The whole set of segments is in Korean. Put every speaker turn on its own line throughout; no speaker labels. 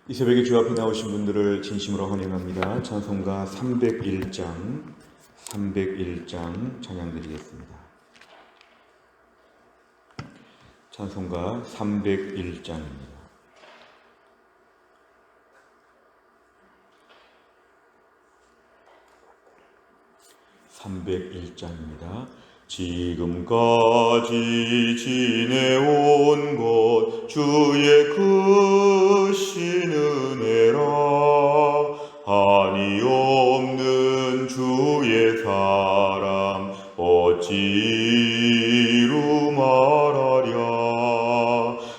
이 새벽에 주 앞에 나오신 분들을 진심으로 환영합니다. 찬송가 301장 찬양 드리겠습니다. 찬송가 301장입니다. 지금까지 지내온 것 주의 크신 은혜라. 한이 없는 주의 사랑 어찌 이루 말하랴.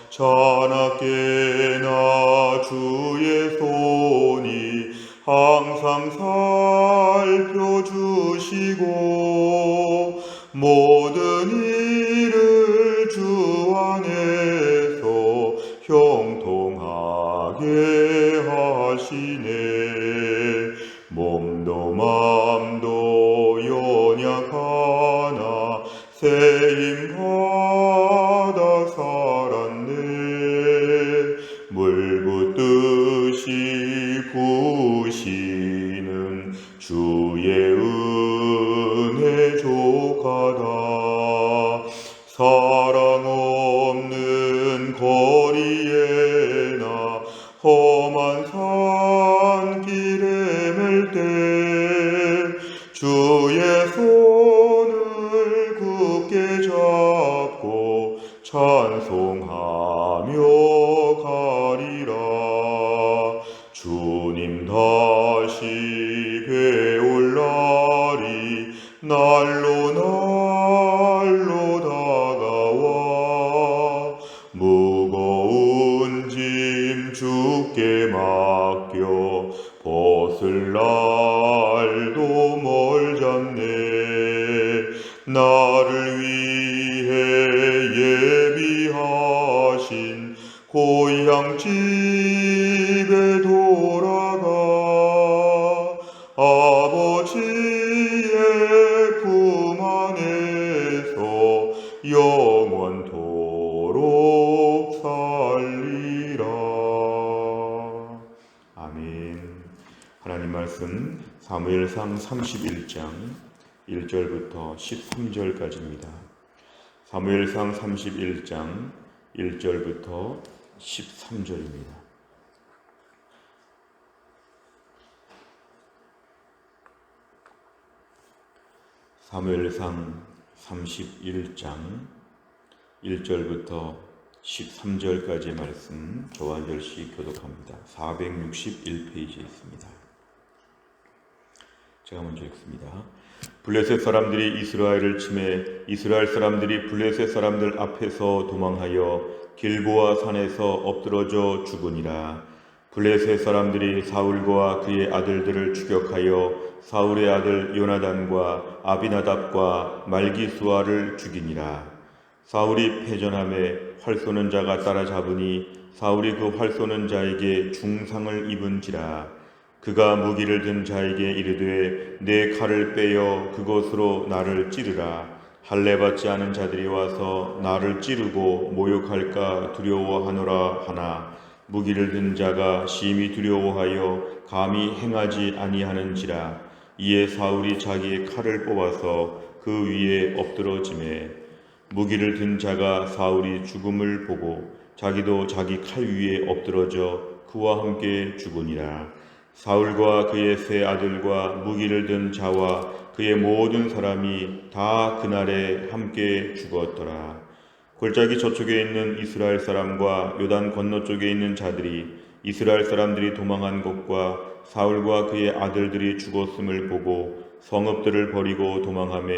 자나깨나 주의 손이 항상 살펴주시고 모든 일을 주 안에서 형통하게 하시네. 몸도 맘도 연약하나 세임 받아 살았네. 물 붓듯이 부으시는 주의 은혜 족하다. 사랑 없는 거리에나 험한 산길에 맬 때 주의 손을 굳게 잡고 찬송하며 가리라. 주님 다시 배올 날이 날로 다가와. 무거운 짐 주께 맡겨 벗을 날도 멀잖네. 나를 위해 예비하신 고향 집에 돌아가 아버지의 품 안에서 영원토록 살리라. 아멘. 하나님 말씀 사무엘상 31장 1절부터 13절까지입니다. 사무엘상 31장 1절부터 13절입니다. 사무엘상 31장 1절부터 13절까지의 말씀 저와 한 절씩 교독합니다. 461페이지에 있습니다. 제가 먼저 읽습니다. 블레셋 사람들이 이스라엘을 치매 이스라엘 사람들이 블레셋 사람들 앞에서 도망하여 길보아 산에서 엎드러져 죽으니라. 블레셋 사람들이 사울과 그의 아들들을 추격하여 사울의 아들 요나단과 아비나답과 말기수아를 죽이니라. 사울이 패전함에 활 쏘는 자가 따라잡으니 사울이 그 활 쏘는 자에게 중상을 입은지라. 그가 무기를 든 자에게 이르되 내 칼을 빼어 그것으로 나를 찌르라. 할례 받지 않은 자들이 와서 나를 찌르고 모욕할까 두려워하노라 하나 무기를 든 자가 심히 두려워하여 감히 행하지 아니하는지라. 이에 사울이 자기의 칼을 뽑아서 그 위에 엎드러지매 무기를 든 자가 사울이 죽음을 보고 자기도 자기 칼 위에 엎드러져 그와 함께 죽으니라. 사울과 그의 세 아들과 무기를 든 자와 그의 모든 사람이 다 그날에 함께 죽었더라. 골짜기 저쪽에 있는 이스라엘 사람과 요단 건너쪽에 있는 자들이 이스라엘 사람들이 도망한 곳과 사울과 그의 아들들이 죽었음을 보고 성읍들을 버리고 도망하며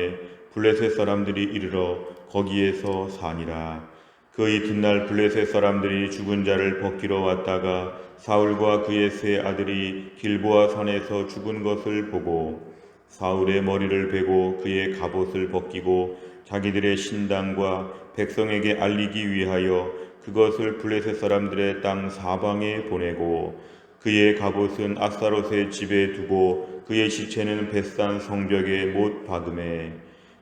블레셋 사람들이 이르러 거기에서 사니라. 그 이튿날 블레셋 사람들이 죽은 자를 벗기러 왔다가 사울과 그의 세 아들이 길보아 산에서 죽은 것을 보고 사울의 머리를 베고 그의 갑옷을 벗기고 자기들의 신당과 백성에게 알리기 위하여 그것을 블레셋 사람들의 땅 사방에 보내고 그의 갑옷은 아스타롯의 집에 두고 그의 시체는 벳산 성벽에 못 박음에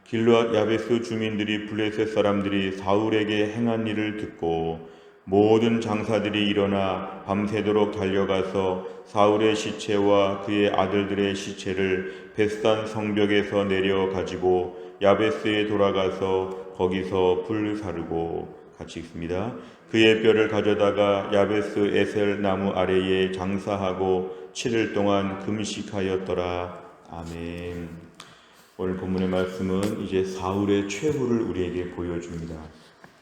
길르앗 야베스 주민들이 블레셋 사람들이 사울에게 행한 일을 듣고 모든 장사들이 일어나 밤새도록 달려가서 사울의 시체와 그의 아들들의 시체를 벳산 성벽에서 내려 가지고 야베스에 돌아가서 거기서 불 사르고, 같이 읽습니다. 그의 뼈를 가져다가 야베스 에셀 나무 아래에 장사하고 7일 동안 금식하였더라. 아멘. 오늘 본문의 말씀은 이제 사울의 최후를 우리에게 보여줍니다.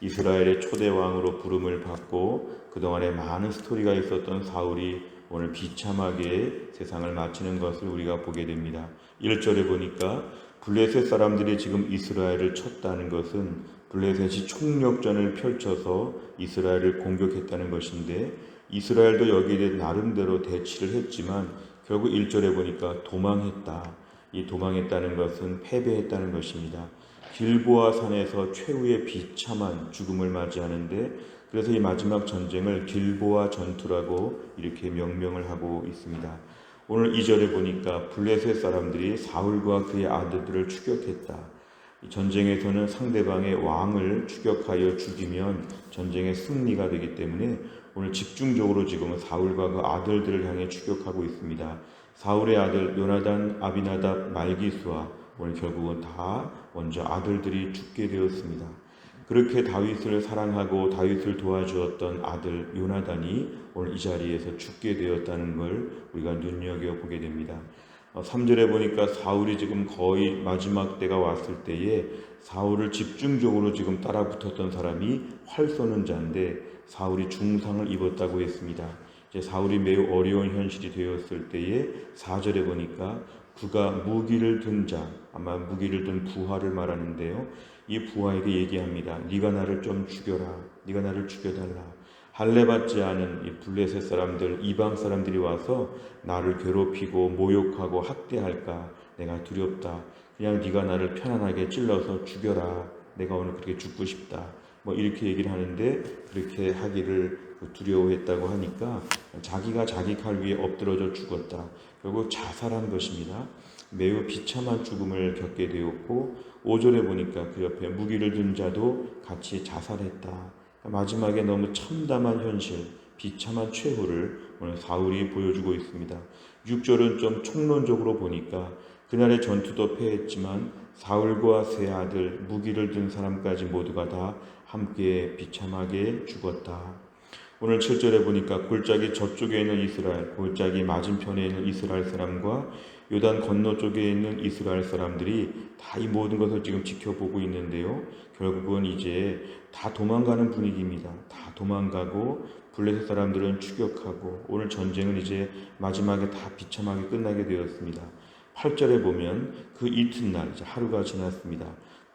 이스라엘의 초대 왕으로 부름을 받고 그동안에 많은 스토리가 있었던 사울이 오늘 비참하게 세상을 마치는 것을 우리가 보게 됩니다. 1절에 보니까 블레셋 사람들이 지금 이스라엘을 쳤다는 것은 블레셋이 총력전을 펼쳐서 이스라엘을 공격했다는 것인데, 이스라엘도 여기에 대해 나름대로 대치를 했지만 결국 1절에 보니까 도망했다. 이 도망했다는 것은 패배했다는 것입니다. 길보아 산에서 최후의 비참한 죽음을 맞이하는데, 그래서 이 마지막 전쟁을 길보아 전투라고 이렇게 명명을 하고 있습니다. 오늘 2절에 보니까 블레셋 사람들이 사울과 그의 아들들을 추격했다. 이 전쟁에서는 상대방의 왕을 추격하여 죽이면 전쟁의 승리가 되기 때문에 오늘 집중적으로 지금은 사울과 그 아들들을 향해 추격하고 있습니다. 사울의 아들 요나단, 아비나답, 말기수와 오늘 결국은 다 먼저 아들들이 죽게 되었습니다. 그렇게 다윗을 사랑하고 다윗을 도와주었던 아들 요나단이 오늘 이 자리에서 죽게 되었다는 걸 우리가 눈여겨보게 됩니다. 3절에 보니까 사울이 지금 거의 마지막 때가 왔을 때에 사울을 집중적으로 지금 따라붙었던 사람이 활 쏘는 자인데 사울이 중상을 입었다고 했습니다. 이제 사울이 매우 어려운 현실이 되었을 때에 4절에 보니까 그가 무기를 든 자, 아마 무기를 든 부하를 말하는데요. 이 부하에게 얘기합니다. 네가 나를 좀 죽여라. 네가 나를 죽여달라. 할례받지 않은 이 블레셋 사람들, 이방 사람들이 와서 나를 괴롭히고 모욕하고 학대할까 내가 두렵다. 그냥 네가 나를 편안하게 찔러서 죽여라. 내가 오늘 그렇게 죽고 싶다. 이렇게 얘기를 하는데, 그렇게 하기를 두려워했다고 하니까 자기가 자기 칼 위에 엎드러져 죽었다. 결국 자살한 것입니다. 매우 비참한 죽음을 겪게 되었고, 5절에 보니까 그 옆에 무기를 든 자도 같이 자살했다. 마지막에 너무 참담한 현실, 비참한 최후를 오늘 사울이 보여주고 있습니다. 6절은 좀 총론적으로 보니까 그날의 전투도 패했지만 사울과 세 아들, 무기를 든 사람까지 모두가 다 함께 비참하게 죽었다. 오늘 7절에 보니까 골짜기 저쪽에 있는 이스라엘, 골짜기 맞은편에 있는 이스라엘 사람과 요단 건너 쪽에 있는 이스라엘 사람들이 다 이 모든 것을 지금 지켜보고 있는데요. 결국은 이제 다 도망가는 분위기입니다. 다 도망가고 블레셋 사람들은 추격하고 오늘 전쟁은 이제 마지막에 다 비참하게 끝나게 되었습니다. 8절에 보면 그 이튿날, 이제 하루가 지났습니다.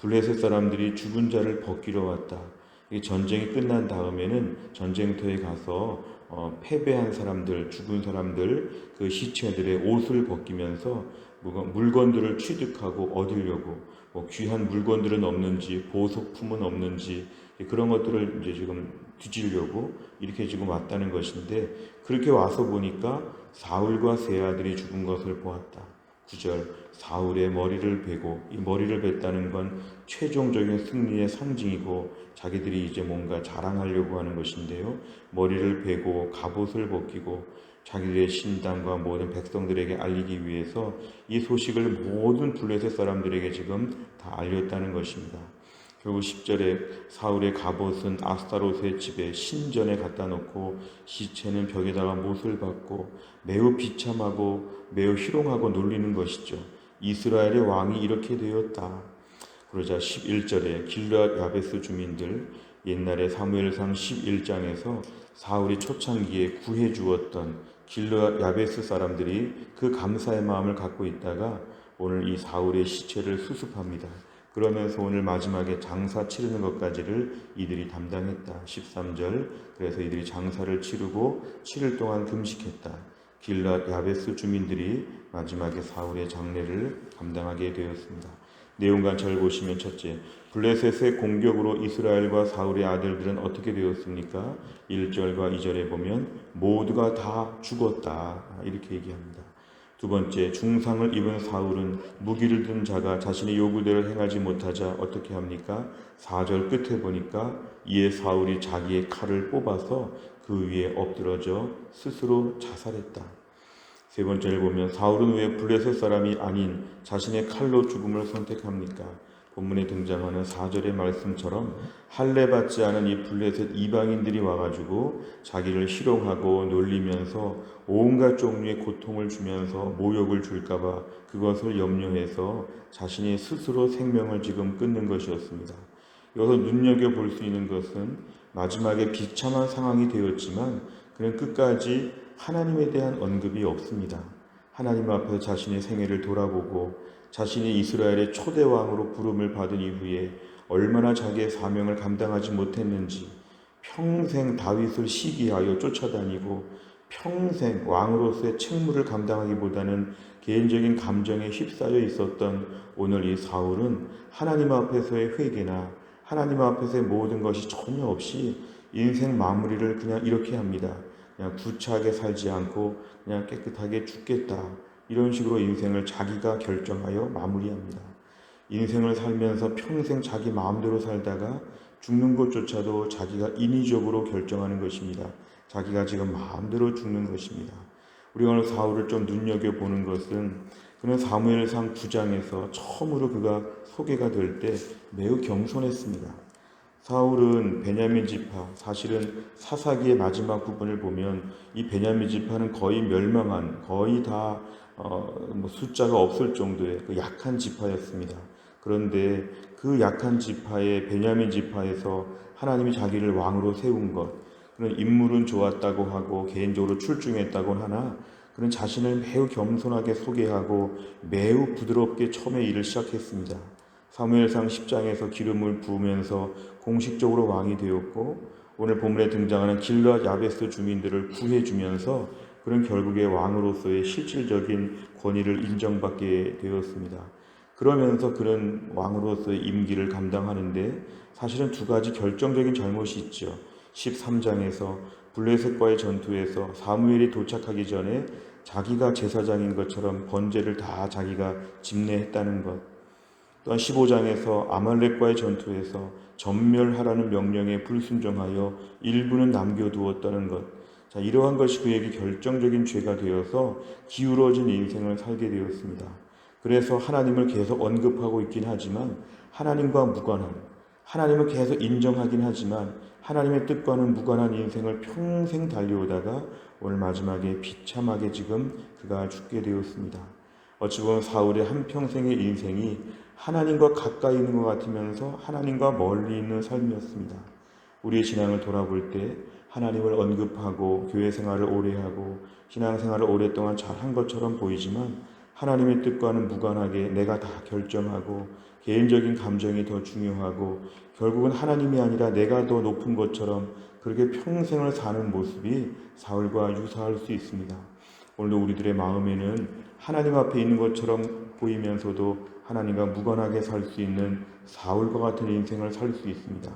블레셋 사람들이 죽은 자를 벗기러 왔다. 이 전쟁이 끝난 다음에는 전쟁터에 가서 패배한 사람들, 죽은 사람들, 그 시체들의 옷을 벗기면서 물건들을 취득하고 얻으려고, 귀한 물건들은 없는지, 보석품은 없는지, 그런 것들을 이제 지금 뒤지려고 이렇게 지금 왔다는 것인데, 그렇게 와서 보니까 사울과 세 아들이 죽은 것을 보았다. 9절, 사울의 머리를 베고, 이 머리를 뱉다는 건 최종적인 승리의 상징이고 자기들이 이제 뭔가 자랑하려고 하는 것인데요. 머리를 베고 갑옷을 벗기고 자기들의 신당과 모든 백성들에게 알리기 위해서 이 소식을 모든 블레셋 사람들에게 지금 다 알렸다는 것입니다. 결국 10절에 사울의 갑옷은 아스타롯의 집에 신전에 갖다 놓고 시체는 벽에다가 못을 박고 매우 비참하고 매우 희롱하고 놀리는 것이죠. 이스라엘의 왕이 이렇게 되었다. 그러자 11절에 길르앗 야베스 주민들, 옛날에 사무엘상 11장에서 사울이 초창기에 구해 주었던 길르앗 야베스 사람들이 그 감사의 마음을 갖고 있다가 오늘 이 사울의 시체를 수습합니다. 그러면서 오늘 마지막에 장사 치르는 것까지를 이들이 담당했다. 13절, 그래서 이들이 장사를 치르고 7일 동안 금식했다. 길르앗 야베스 주민들이 마지막에 사울의 장례를 감당하게 되었습니다. 내용과 잘 보시면, 첫째, 블레셋의 공격으로 이스라엘과 사울의 아들들은 어떻게 되었습니까? 1절과 2절에 보면 모두가 다 죽었다, 이렇게 얘기합니다. 두 번째, 중상을 입은 사울은 무기를 든 자가 자신의 요구대로 행하지 못하자 어떻게 합니까? 4절 끝에 보니까 이에 사울이 자기의 칼을 뽑아서 그 위에 엎드러져 스스로 자살했다. 세 번째를 보면 사울은 왜 블레셋 사람이 아닌 자신의 칼로 죽음을 선택합니까? 본문에 등장하는 4절의 말씀처럼 할례받지 않은 이 블레셋 이방인들이 와가지고 자기를 희롱하고 놀리면서 온갖 종류의 고통을 주면서 모욕을 줄까봐 그것을 염려해서 자신이 스스로 생명을 지금 끊는 것이었습니다. 여기서 눈여겨볼 수 있는 것은 마지막에 비참한 상황이 되었지만 그는 끝까지 하나님에 대한 언급이 없습니다. 하나님 앞에 자신의 생애를 돌아보고 자신이 이스라엘의 초대 왕으로 부름을 받은 이후에 얼마나 자기의 사명을 감당하지 못했는지 평생 다윗을 시기하여 쫓아다니고 평생 왕으로서의 책무를 감당하기보다는 개인적인 감정에 휩싸여 있었던 오늘 이 사울은 하나님 앞에서의 회개나 하나님 앞에서의 모든 것이 전혀 없이 인생 마무리를 그냥 이렇게 합니다. 그냥 구차하게 살지 않고 그냥 깨끗하게 죽겠다. 이런 식으로 인생을 자기가 결정하여 마무리합니다. 인생을 살면서 평생 자기 마음대로 살다가 죽는 것조차도 자기가 인위적으로 결정하는 것입니다. 자기가 지금 마음대로 죽는 것입니다. 우리가 오늘 사울을 좀 눈여겨보는 것은 그는 사무엘상 9장에서 처음으로 그가 소개가 될 때 매우 겸손했습니다. 사울은 베냐민 지파, 사실은 사사기의 마지막 부분을 보면 이 베냐민 지파는 거의 멸망한, 거의 다 숫자가 없을 정도의 그 약한 지파였습니다. 그런데 그 약한 지파의 베냐민 지파에서 하나님이 자기를 왕으로 세운 것, 그는 인물은 좋았다고 하고 개인적으로 출중했다고 하나 그는 자신을 매우 겸손하게 소개하고 매우 부드럽게 처음에 일을 시작했습니다. 사무엘상 10장에서 기름을 부으면서 공식적으로 왕이 되었고 오늘 본문에 등장하는 길르앗 야베스 주민들을 구해주면서 그는 결국에 왕으로서의 실질적인 권위를 인정받게 되었습니다. 그러면서 그는 왕으로서의 임기를 감당하는데 사실은 두 가지 결정적인 잘못이 있죠. 13장에서 블레셋과의 전투에서 사무엘이 도착하기 전에 자기가 제사장인 것처럼 번제를 다 자기가 집례했다는 것. 또한 15장에서 아말렉과의 전투에서 전멸하라는 명령에 불순종하여 일부는 남겨두었다는 것. 자, 이러한 것이 그에게 결정적인 죄가 되어서 기울어진 인생을 살게 되었습니다. 그래서 하나님을 계속 언급하고 있긴 하지만 하나님과 무관한, 하나님을 계속 인정하긴 하지만 하나님의 뜻과는 무관한 인생을 평생 달려오다가 오늘 마지막에 비참하게 지금 그가 죽게 되었습니다. 어찌 보면 사울의 한평생의 인생이 하나님과 가까이 있는 것 같으면서 하나님과 멀리 있는 삶이었습니다. 우리의 신앙을 돌아볼 때 하나님을 언급하고 교회 생활을 오래 하고 신앙 생활을 오랫동안 잘한 것처럼 보이지만 하나님의 뜻과는 무관하게 내가 다 결정하고 개인적인 감정이 더 중요하고 결국은 하나님이 아니라 내가 더 높은 것처럼 그렇게 평생을 사는 모습이 사울과 유사할 수 있습니다. 오늘도 우리들의 마음에는 하나님 앞에 있는 것처럼 보이면서도 하나님과 무관하게 살 수 있는 사울과 같은 인생을 살 수 있습니다.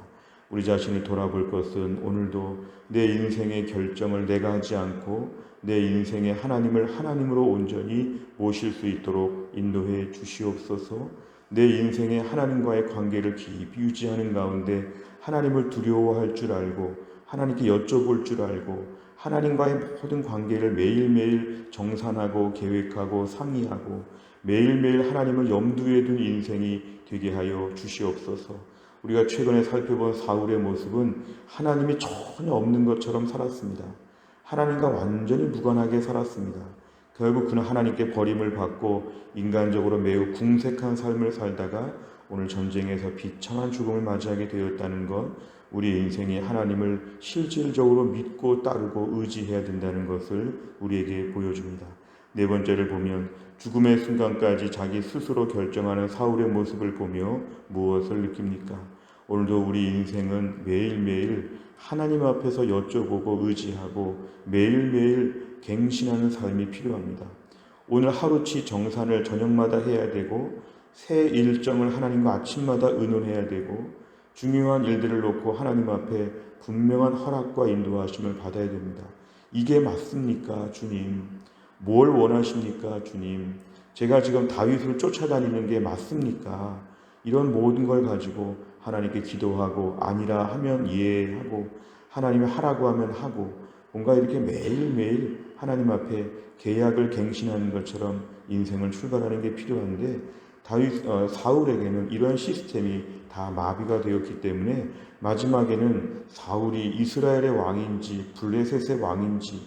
우리 자신을 돌아볼 것은 오늘도 내 인생의 결정을 내가 하지 않고 내 인생에 하나님을 하나님으로 온전히 모실 수 있도록 인도해 주시옵소서. 내 인생에 하나님과의 관계를 깊이 유지하는 가운데 하나님을 두려워할 줄 알고 하나님께 여쭤볼 줄 알고 하나님과의 모든 관계를 매일매일 정산하고 계획하고 상의하고 매일매일 하나님을 염두에 둔 인생이 되게 하여 주시옵소서. 우리가 최근에 살펴본 사울의 모습은 하나님이 전혀 없는 것처럼 살았습니다. 하나님과 완전히 무관하게 살았습니다. 결국 그는 하나님께 버림을 받고 인간적으로 매우 궁색한 삶을 살다가 오늘 전쟁에서 비참한 죽음을 맞이하게 되었다는 것, 우리 인생에 하나님을 실질적으로 믿고 따르고 의지해야 된다는 것을 우리에게 보여줍니다. 네 번째를 보면 죽음의 순간까지 자기 스스로 결정하는 사울의 모습을 보며 무엇을 느낍니까? 오늘도 우리 인생은 매일매일 하나님 앞에서 여쭤보고 의지하고 매일매일 갱신하는 삶이 필요합니다. 오늘 하루치 정산을 저녁마다 해야 되고 새 일정을 하나님과 아침마다 의논해야 되고 중요한 일들을 놓고 하나님 앞에 분명한 허락과 인도하심을 받아야 됩니다. 이게 맞습니까, 주님? 뭘 원하십니까, 주님? 제가 지금 다윗을 쫓아다니는 게 맞습니까? 이런 모든 걸 가지고 하나님께 기도하고 아니라 하면 이해하고 하나님이 하라고 하면 하고 뭔가 이렇게 매일매일 하나님 앞에 계약을 갱신하는 것처럼 인생을 출발하는 게 필요한데 사울에게는 이런 시스템이 다 마비가 되었기 때문에 마지막에는 사울이 이스라엘의 왕인지 블레셋의 왕인지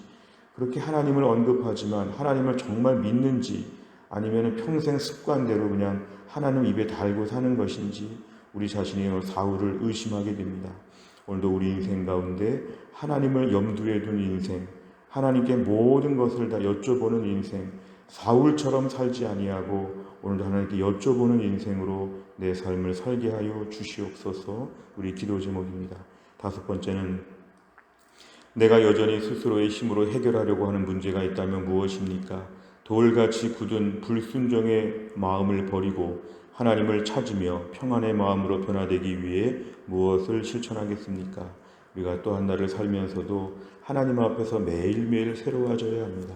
그렇게 하나님을 언급하지만 하나님을 정말 믿는지 아니면 평생 습관대로 그냥 하나님 입에 달고 사는 것인지 우리 자신이 사울을 의심하게 됩니다. 오늘도 우리 인생 가운데 하나님을 염두에 둔 인생, 하나님께 모든 것을 다 여쭤보는 인생, 사울처럼 살지 아니하고 오늘도 하나님께 여쭤보는 인생으로 내 삶을 살게 하여 주시옵소서. 우리 기도 제목입니다. 5번째는 내가 여전히 스스로의 힘으로 해결하려고 하는 문제가 있다면 무엇입니까? 돌같이 굳은 불순종의 마음을 버리고 하나님을 찾으며 평안의 마음으로 변화되기 위해 무엇을 실천하겠습니까? 우리가 또 한 날을 살면서도 하나님 앞에서 매일매일 새로워져야 합니다.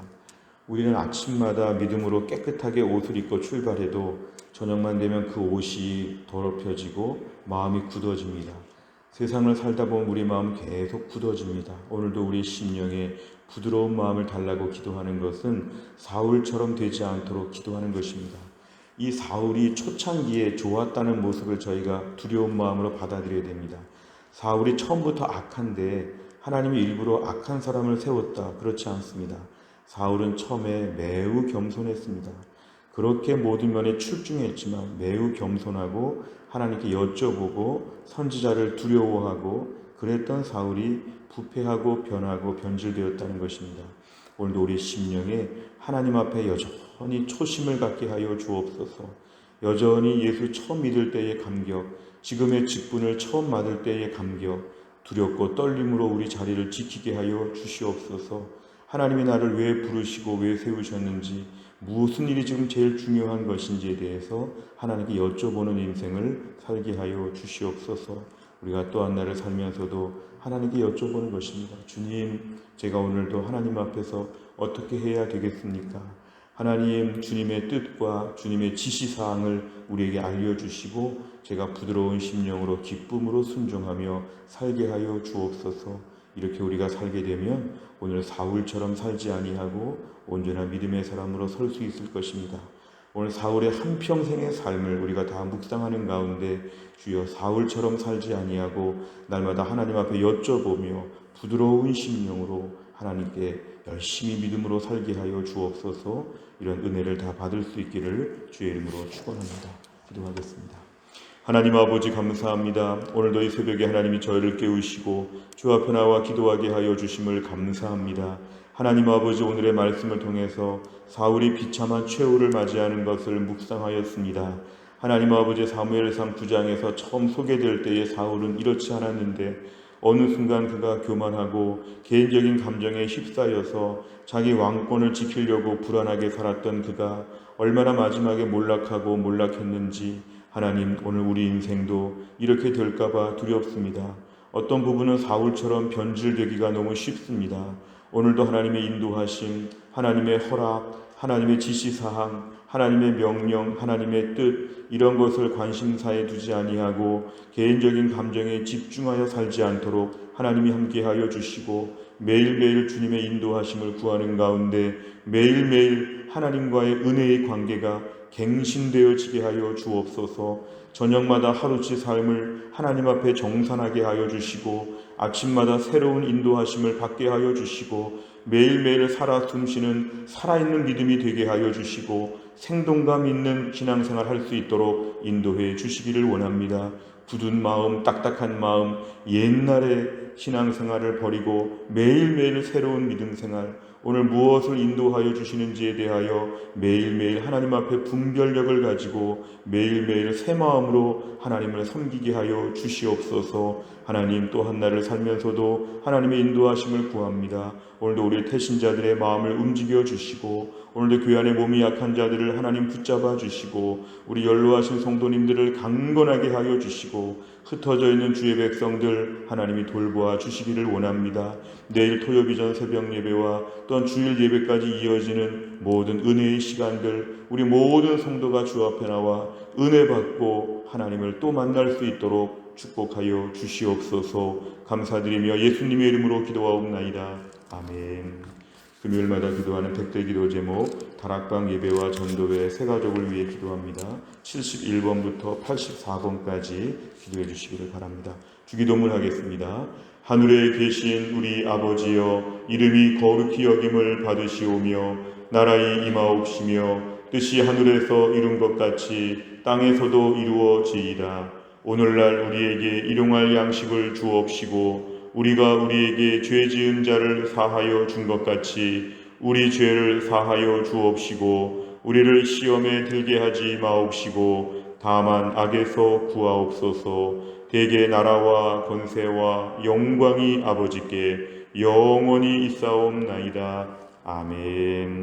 우리는 아침마다 믿음으로 깨끗하게 옷을 입고 출발해도 저녁만 되면 그 옷이 더럽혀지고 마음이 굳어집니다. 세상을 살다 보면 우리 마음 계속 굳어집니다. 오늘도 우리 심령에 부드러운 마음을 달라고 기도하는 것은 사울처럼 되지 않도록 기도하는 것입니다. 이 사울이 초창기에 좋았다는 모습을 저희가 두려운 마음으로 받아들여야 됩니다. 사울이 처음부터 악한데 하나님이 일부러 악한 사람을 세웠다. 그렇지 않습니다. 사울은 처음에 매우 겸손했습니다. 그렇게 모든 면에 출중했지만 매우 겸손하고 하나님께 여쭤보고 선지자를 두려워하고 그랬던 사울이 부패하고 변하고 변질되었다는 것입니다. 오늘도 우리 심령에 하나님 앞에 여전히 초심을 갖게 하여 주옵소서. 여전히 예수 처음 믿을 때의 감격, 지금의 직분을 처음 받을 때의 감격, 두렵고 떨림으로 우리 자리를 지키게 하여 주시옵소서. 하나님이 나를 왜 부르시고 왜 세우셨는지, 무슨 일이 지금 제일 중요한 것인지에 대해서 하나님께 여쭤보는 인생을 살게 하여 주시옵소서. 우리가 또 한 날을 살면서도 하나님께 여쭤보는 것입니다. 주님, 제가 오늘도 하나님 앞에서 어떻게 해야 되겠습니까? 하나님, 주님의 뜻과 주님의 지시사항을 우리에게 알려주시고 제가 부드러운 심령으로 기쁨으로 순종하며 살게 하여 주옵소서. 이렇게 우리가 살게 되면 오늘 사울처럼 살지 아니하고 온전한 믿음의 사람으로 설 수 있을 것입니다. 오늘 사울의 한평생의 삶을 우리가 다 묵상하는 가운데 주여 사울처럼 살지 아니하고 날마다 하나님 앞에 여쭤보며 부드러운 심령으로 하나님께 열심히 믿음으로 살게 하여 주옵소서. 이런 은혜를 다 받을 수 있기를 주의 이름으로 축원합니다. 기도하겠습니다. 하나님 아버지 감사합니다. 오늘도 이 새벽에 하나님이 저희를 깨우시고 주 앞에 나와 기도하게 하여 주심을 감사합니다. 하나님 아버지, 오늘의 말씀을 통해서 사울이 비참한 최후를 맞이하는 것을 묵상하였습니다. 하나님 아버지, 사무엘상 9장에서 처음 소개될 때의 사울은 이렇지 않았는데 어느 순간 그가 교만하고 개인적인 감정에 휩싸여서 자기 왕권을 지키려고 불안하게 살았던 그가 얼마나 마지막에 몰락했는지 하나님, 오늘 우리 인생도 이렇게 될까봐 두렵습니다. 어떤 부분은 사울처럼 변질되기가 너무 쉽습니다. 오늘도 하나님의 인도하심, 하나님의 허락, 하나님의 지시사항, 하나님의 명령, 하나님의 뜻, 이런 것을 관심사에 두지 아니하고 개인적인 감정에 집중하여 살지 않도록 하나님이 함께하여 주시고 매일매일 주님의 인도하심을 구하는 가운데 매일매일 하나님과의 은혜의 관계가 갱신되어지게 하여 주옵소서. 저녁마다 하루치 삶을 하나님 앞에 정산하게 하여 주시고 아침마다 새로운 인도하심을 받게 하여 주시고 매일매일 살아 숨쉬는 살아있는 믿음이 되게 하여 주시고 생동감 있는 신앙생활 할 수 있도록 인도해 주시기를 원합니다. 굳은 마음, 딱딱한 마음, 옛날의 신앙생활을 버리고 매일매일 새로운 믿음생활, 오늘 무엇을 인도하여 주시는지에 대하여 매일매일 하나님 앞에 분별력을 가지고 매일매일 새 마음으로 하나님을 섬기게 하여 주시옵소서. 하나님, 또 한 날을 살면서도 하나님의 인도하심을 구합니다. 오늘도 우리 태신자들의 마음을 움직여 주시고 오늘도 교회 안에 몸이 약한 자들을 하나님 붙잡아 주시고 우리 연로하신 성도님들을 강건하게 하여 주시고 흩어져 있는 주의 백성들 하나님이 돌보아 주시기를 원합니다. 내일 토요비전 새벽 예배와 또한 주일 예배까지 이어지는 모든 은혜의 시간들 우리 모든 성도가 주 앞에 나와 은혜 받고 하나님을 또 만날 수 있도록 축복하여 주시옵소서. 감사드리며 예수님의 이름으로 기도하옵나이다. 아멘. 금요일마다 기도하는 백대 기도 제목 다락방 예배와 전도회 세 가족을 위해 기도합니다. 71번부터 84번까지 기도해 주시기를 바랍니다. 주기도문 하겠습니다. 하늘에 계신 우리 아버지여, 이름이 거룩히 여김을 받으시오며 나라의 임하옵시며 뜻이 하늘에서 이룬 것 같이 땅에서도 이루어지이다. 오늘날 우리에게 일용할 양식을 주옵시고 우리가 우리에게 죄 지은 자를 사하여 준 것 같이 우리 죄를 사하여 주옵시고 우리를 시험에 들게 하지 마옵시고 다만 악에서 구하옵소서. 대개 나라와 권세와 영광이 아버지께 영원히 있사옵나이다. 아멘.